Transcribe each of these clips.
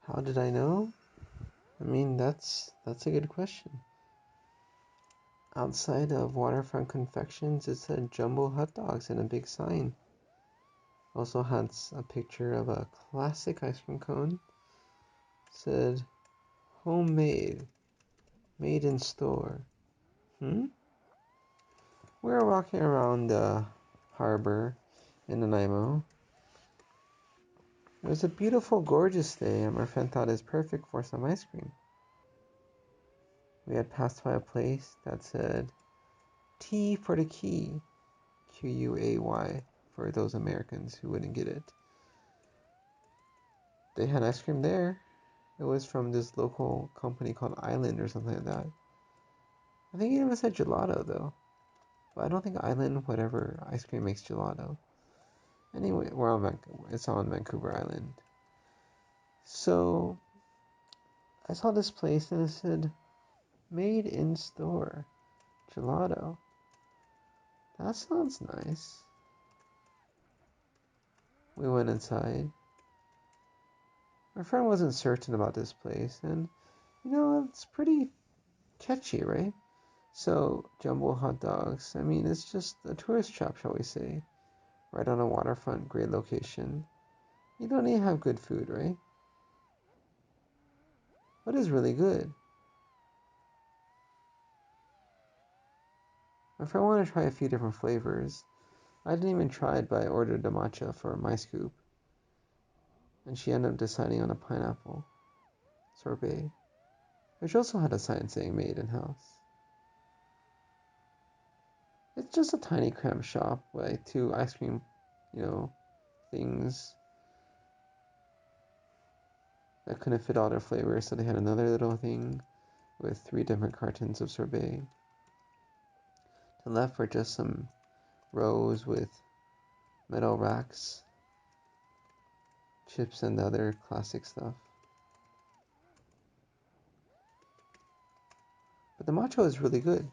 How did I know? I mean, that's a good question. Outside of Waterfront Confections, it said Jumbo Hot Dogs and a big sign. Also had a picture of a classic ice cream cone. It said homemade, made in store. Hmm? We were walking around the harbor in Nanaimo. It was a beautiful, gorgeous day, and my friend thought it was perfect for some ice cream. We had passed by a place that said T for the key, Quay, for those Americans who wouldn't get it. They had ice cream there. It was from this local company called Island or something like that. I think it even said gelato though. But I don't think Island, whatever ice cream makes gelato. Anyway, it's on Vancouver Island. So I saw this place and it said made in store gelato. That sounds nice. We went inside. My friend wasn't certain about this place, and it's pretty catchy, right? So, jumbo hot dogs. I mean, it's just a tourist trap, shall we say? Right on a waterfront, great location. You don't need to have good food, right? What is really good? My friend wanted to try a few different flavors. I didn't even try it, but I ordered the matcha for my scoop, and she ended up deciding on a pineapple sorbet, which also had a sign saying made in house. It's just a tiny cramped shop with like two ice cream, you know, things that couldn't fit all their flavors, so they had another little thing with three different cartons of sorbet. To the left were just some rows with metal racks, chips, and other classic stuff. But the matcha is really good.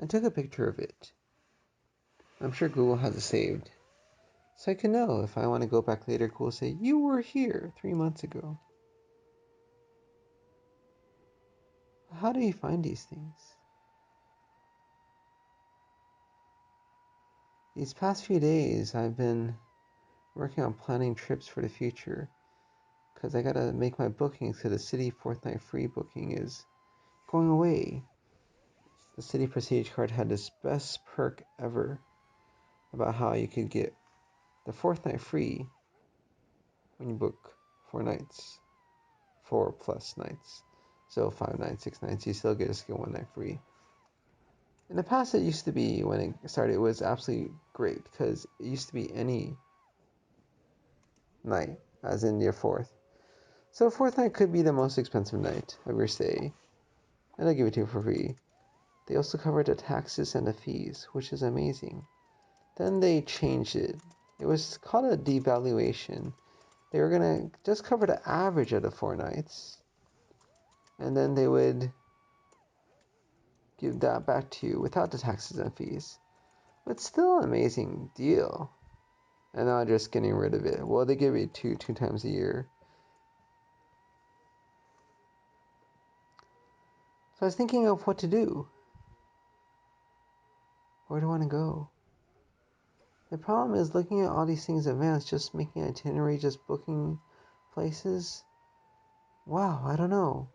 I took a picture of it. I'm sure Google has it saved. So I can know if I want to go back later, Google say, you were here 3 months ago. How do you find these things? These past few days, I've been working on planning trips for the future because I gotta make my bookings because the city fortnight free booking is going away. The city prestige card had this best perk ever about how you could get the fortnight free when you book 4 nights, 4+ nights. So 5 nights, 6 nights, you still get 1 night free. In the past, it used to be when it started, it was absolutely great because it used to be any night, as in your fourth. So fourth night could be the most expensive night of your stay, and they'll give it to you for free. They also covered the taxes and the fees, which is amazing. Then they changed it. It was called a devaluation. They were gonna just cover the average of the 4 nights, and then they would give that back to you without the taxes and fees. But still an amazing deal. And now they're just getting rid of it. Well, they give it two times a year. So I was thinking of what to do. Where do I want to go? The problem is looking at all these things in advance, just making an itinerary, just booking places. Wow, I don't know.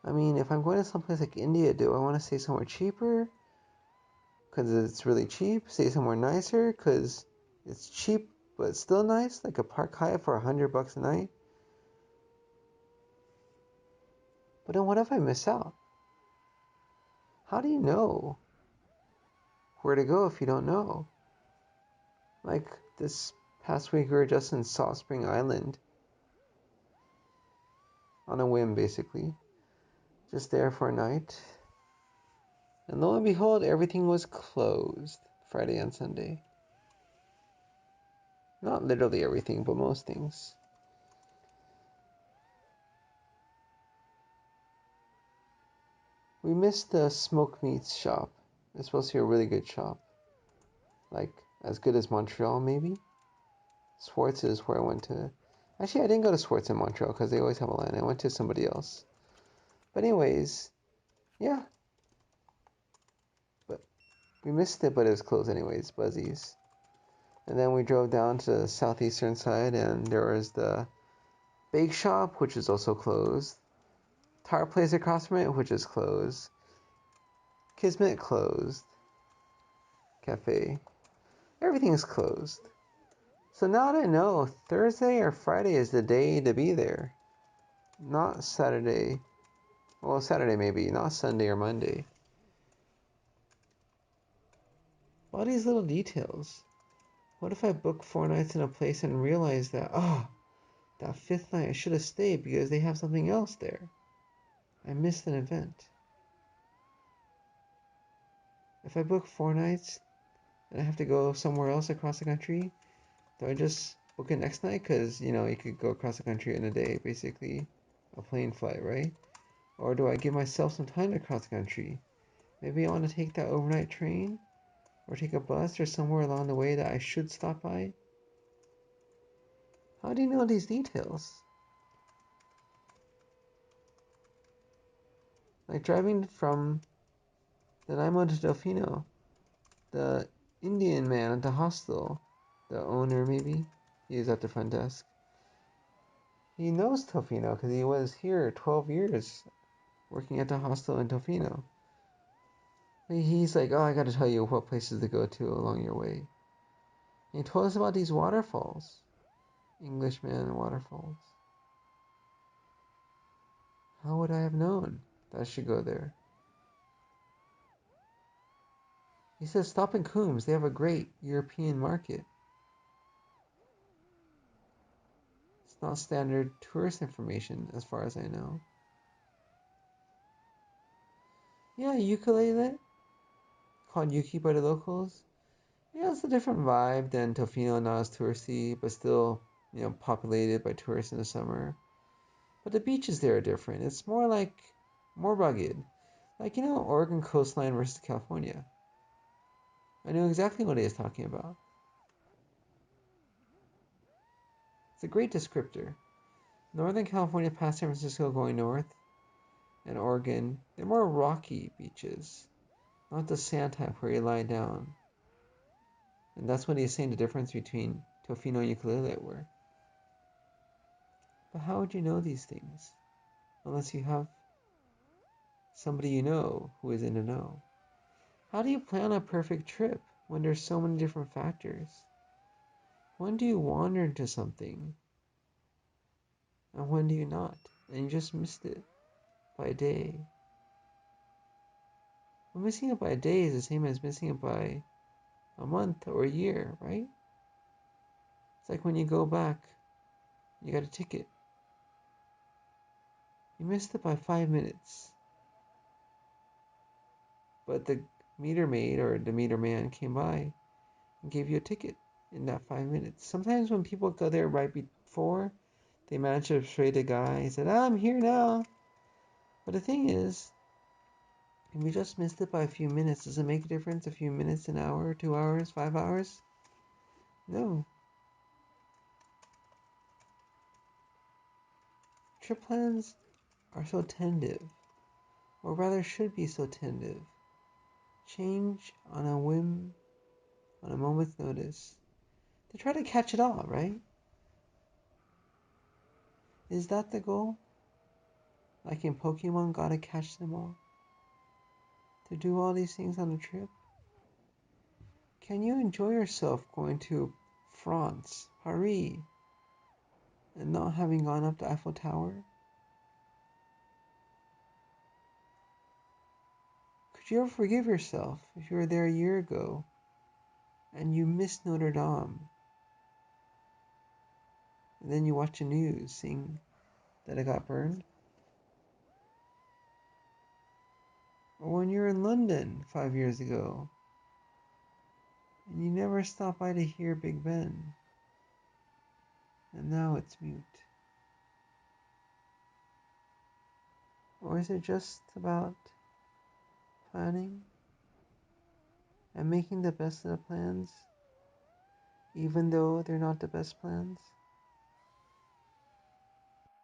I mean, if I'm going to someplace like India, do I want to stay somewhere cheaper? Because it's really cheap. Stay somewhere nicer because it's cheap but still nice, like a Park Hyatt for $100 a night. But then what if I miss out? How do you know where to go if you don't know? Like this past week, we were just in Salt Spring Island on a whim, basically, just there for a night. And lo and behold, everything was closed Friday and Sunday. Not literally everything, but most things. We missed the smoked meats shop. It's supposed to be a really good shop. Like, as good as Montreal, maybe? Schwartz is where I went to. Actually, I didn't go to Schwartz in Montreal because they always have a line. I went to somebody else. But anyways, yeah. But we missed it, but it was closed anyways, Buzzies. And then we drove down to the southeastern side, and there was the bake shop, which is also closed. Tire Place across from it, which is closed. Kismet closed. Cafe. Everything is closed. So now that I know, Thursday or Friday is the day to be there. Not Saturday. Well, Saturday maybe, not Sunday or Monday. All these little details. What if I book 4 nights in a place and realize that, that fifth night I should have stayed because they have something else there? I missed an event. If I book 4 nights and I have to go somewhere else across the country, do I just book it next night? Because, you could go across the country in a day, basically. A plane flight, right? Or do I give myself some time to cross the country? Maybe I want to take that overnight train? Or take a bus or somewhere along the way that I should stop by? How do you know these details? Like driving from Nanaimo to Delfino, the Indian man at the hostel, the owner maybe, he was at the front desk. He knows Tofino because he was here 12 years working at the hostel in Tofino. He's like, I gotta tell you what places to go to along your way. And he told us about these waterfalls. Englishman waterfalls. How would I have known that I should go there? He says, stop in Coombs. They have a great European market. It's not standard tourist information as far as I know. Yeah, ukulele, called Yuki by the locals. Yeah, it's a different vibe than Tofino, not as touristy, but still, populated by tourists in the summer. But the beaches there are different. It's more rugged. Like, Oregon coastline versus California. I knew exactly what he was talking about. It's a great descriptor. Northern California past San Francisco going north, and Oregon, they're more rocky beaches, not the sand type where you lie down. And that's what he's saying the difference between Tofino and ukulele were. But how would you know these things? Unless you have somebody you know who is in the know. How do you plan a perfect trip when there's so many different factors? When do you wander into something? And when do you not? And you just missed it by a day. Well, missing it by a day is the same as missing it by a month or a year, right? It's like when you go back, you got a ticket. You missed it by 5 minutes. But the meter maid or the meter man came by and gave you a ticket in that 5 minutes. Sometimes when people go there right before, they manage to persuade the guy. He said, I'm here now. But the thing is, if you just missed it by a few minutes, does it make a difference? A few minutes, an hour, 2 hours, 5 hours? No. Trip plans are so tentative, or rather should be so tentative. Change on a whim, on a moment's notice. They try to catch it all, right? Is that the goal? Like in Pokemon, gotta catch them all? To do all these things on a trip? Can you enjoy yourself going to France, Paris, and not having gone up the Eiffel Tower? Could you ever forgive yourself if you were there a year ago and you missed Notre Dame? And then you watch the news seeing that it got burned? Or when you were in London 5 years ago and you never stopped by to hear Big Ben and now it's mute? Or is it just about planning? and making the best of the plans, even though they're not the best plans.